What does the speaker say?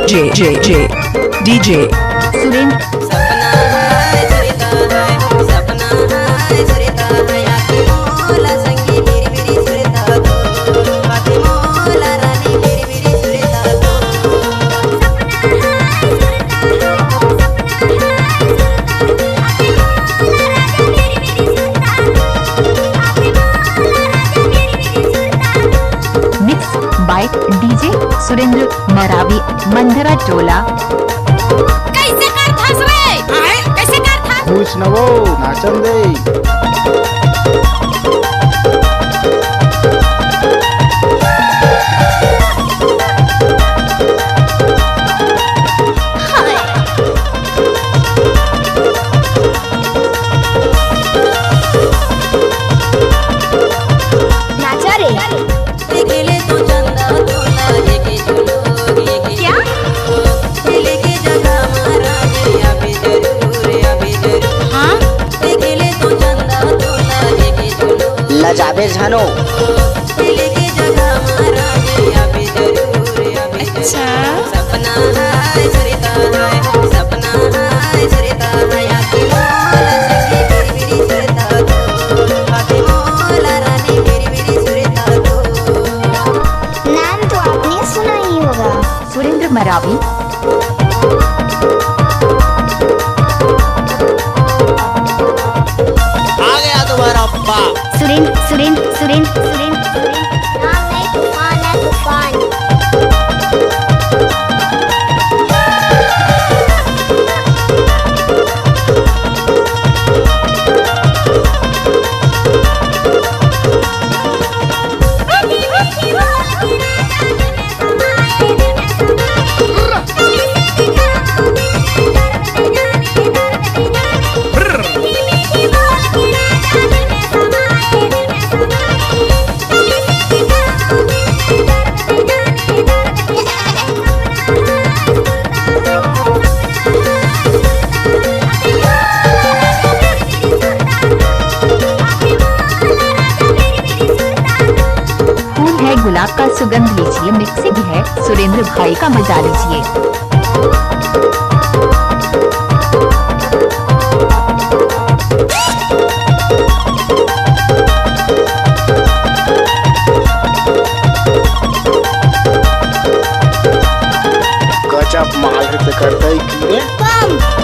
DJ Surendra सपना है सुरेता है सपना है सुरेता है आके मोला संगी मेरी मेरी सुरेता तो आके मोला रानी मेरी मेरी सुरेता तो mix by DJ Surendra Marawi Mandhara Tola. कैसे कर थस रे आए कैसे कर थस खुश नवो नाचन दे नाचा रे लेके तो चंदा तोला लेके चलो लेके क्या? लेके जगह मारा गया अभी जरूर हाँ लेके तो चंदा तोला लेके चलो लजाबे झानो लेके जगह मारा गया अभी जरूर अच्छा सपना है सुरेता है सपना है सुरेता है आके मोला संगी मेरी मेरी सुरेता तो आके मोला रानी मेरी मेरी सुरेता तो नाम तो आपने सुना ही होगा। सुरेंद्र मरावी आ गया तुम्हारा अब्बा सुरेंद्र सुरेंद्र सुरेंद्र सुरेंद्र सुरेंद्र नाम नहीं तूफान है तूफान। फूल है गुलाब का सुगंध लीजिए मिक्सी भी है सुरेंद्र भाई का मजा लीजिए। गजब माल है तो करता ही की रे बम